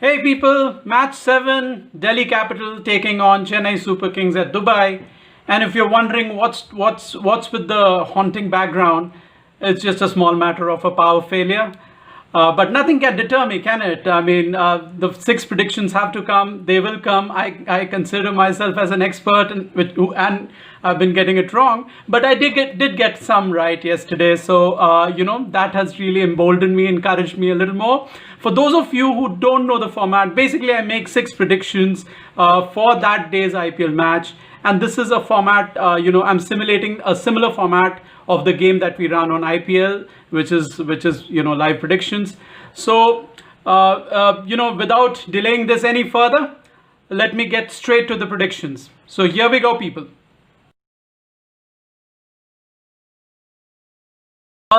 Hey people, match 7, Delhi Capital taking on Chennai Super Kings at Dubai. And if you're wondering what's with the haunting background, it's just a small matter of a power failure. But nothing can deter me, can it? I mean, the 6 predictions have to come. They will come. I consider myself as an expert, and I've been getting it wrong. But I did get some right yesterday. So, that has really emboldened me, encouraged me a little more. For those of you who don't know the format, basically I make 6 predictions for that day's IPL match. And this is a format, I'm simulating a similar format of the game that we run on IPL, which is live predictions. So, without delaying this any further, let me get straight to the predictions. So here we go, people.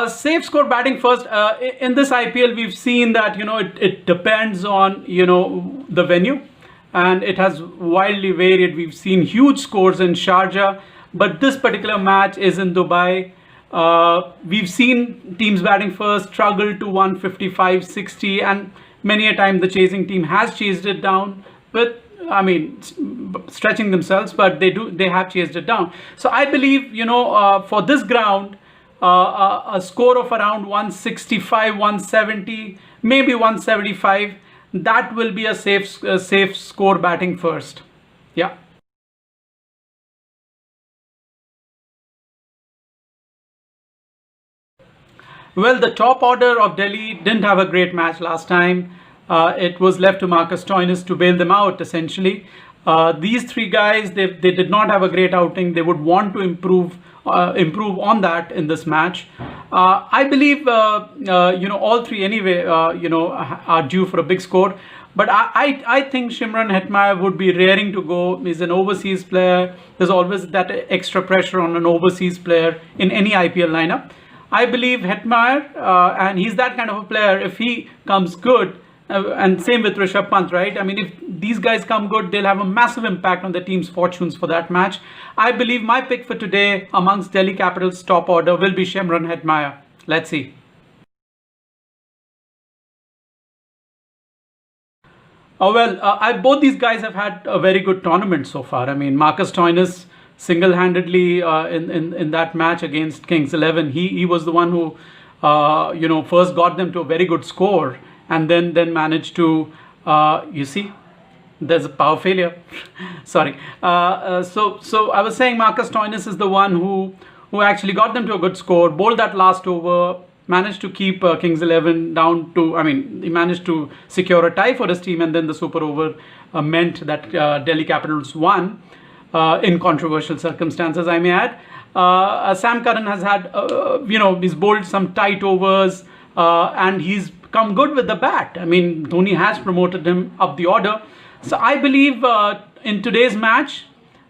Safe score batting first. In this IPL, we've seen that, it depends on, the venue. And it has wildly varied. We've seen huge scores in Sharjah, but this particular match is in Dubai. We've seen teams batting first struggle to 155, 60, and many a time the chasing team has chased it down. But stretching themselves, but they have chased it down. So I believe, for this ground, a score of around 165, 170, maybe 175. That will be a safe score batting first. Yeah. Well, the top order of Delhi didn't have a great match last time. It was left to Marcus Stoinis to bail them out, essentially. These 3 guys, they did not have a great outing. They would want to improve on that in this match. I believe, all 3 anyway, are due for a big score. But I think Shimron Hetmeyer would be raring to go. He's an overseas player. There's always that extra pressure on an overseas player in any IPL lineup. I believe Hetmeyer, and he's that kind of a player. If he comes good, and same with Rishabh Pant, right? I mean, if these guys come good, they'll have a massive impact on the team's fortunes for that match. I believe my pick for today amongst Delhi Capital's top order will be Shimron Hetmeyer. Let's see. Both these guys have had a very good tournament so far. I mean, Marcus Stoinis single-handedly in that match against Kings 11, he was the one who first got them to a very good score. And then managed to, there's a power failure. Sorry. So I was saying Marcus Stoinis is the one who actually got them to a good score, bowled that last over, managed to keep Kings 11 down to, he managed to secure a tie for his team, and then the super over meant that Delhi Capitals won in controversial circumstances, I may add. Sam Curran has had, he's bowled some tight overs, and he's come good with the bat. I mean, Dhoni has promoted him up the order. So I believe in today's match,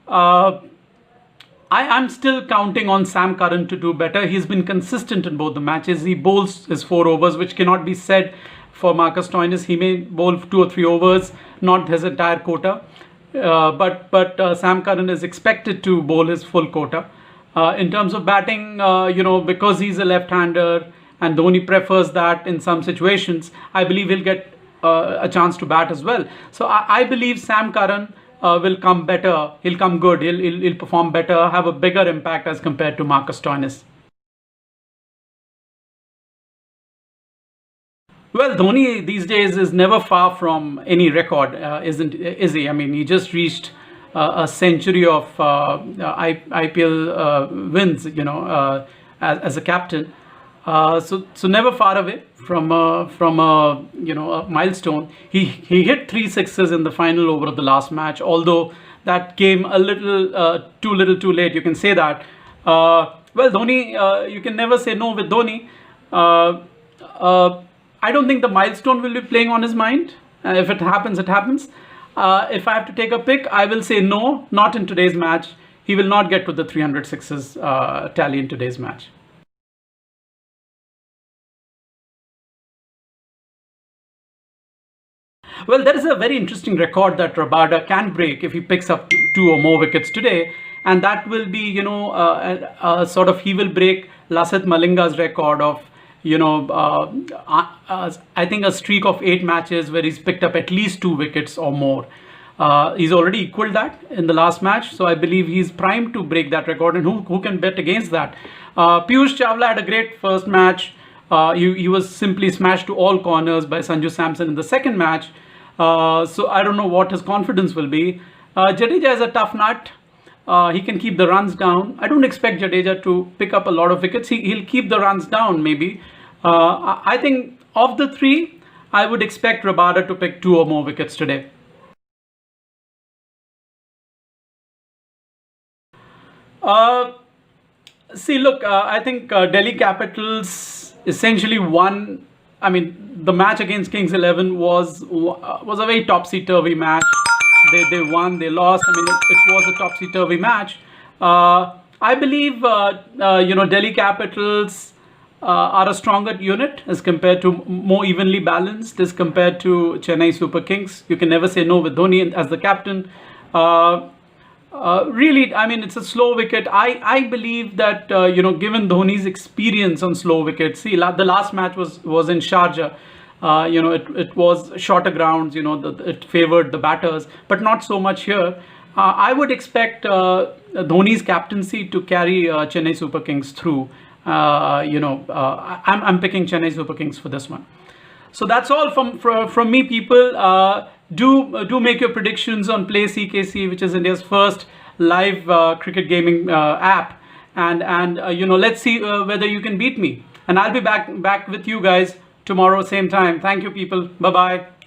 I'm still counting on Sam Curran to do better. He's been consistent in both the matches. He bowls his 4 overs, which cannot be said for Marcus Stoinis. He may bowl 2 or 3 overs, not his entire quota. But Sam Curran is expected to bowl his full quota. In terms of batting, because he's a left-hander, and Dhoni prefers that in some situations, I believe he'll get a chance to bat as well. So I believe Sam Curran will come better. He'll come good. He'll perform better, have a bigger impact as compared to Marcus Stoinis. Well, Dhoni these days is never far from any record, is he? I mean, he just reached a century of IPL wins, as a captain. So never far away from a milestone. He hit 3 sixes in the final over of the last match, although that came a little too late. You can say that. Dhoni, you can never say no with Dhoni. I don't think the milestone will be playing on his mind. If it happens, it happens. If I have to take a pick, I will say no, not in today's match. He will not get to the 300 sixes tally in today's match. Well, there is a very interesting record that Rabada can break if he picks up 2 or more wickets today, and that will be, he will break Lasith Malinga's record of I think a streak of 8 matches where he's picked up at least 2 wickets or more. He's already equaled that in the last match, so I believe he's primed to break that record. And who can bet against that? Piyush Chawla had a great first match. He was simply smashed to all corners by Sanju Samson in the second match. So I don't know what his confidence will be. Jadeja is a tough nut. He can keep the runs down. I don't expect Jadeja to pick up a lot of wickets. He'll keep the runs down maybe. I think of the 3, I would expect Rabada to pick 2 or more wickets today. See, look, I think Delhi Capitals essentially won. I mean, the match against Kings 11 was a very topsy-turvy match. They won, they lost. I mean, it was a topsy-turvy match. I believe, Delhi Capitals are a stronger unit as compared to, more evenly balanced as compared to Chennai Super Kings. You can never say no with Dhoni as the captain. Really, I mean, it's a slow wicket. I believe that, given Dhoni's experience on slow wickets, see, the last match was in Sharjah. It was shorter grounds, it favored the batters, but not so much here. I would expect Dhoni's captaincy to carry Chennai Super Kings through. I'm picking Chennai Super Kings for this one. So that's all from me, people. Do make your predictions on PlayCKC, which is India's first live cricket gaming app, and let's see whether you can beat me. And I'll be back with you guys tomorrow, same time. Thank you, people. Bye bye.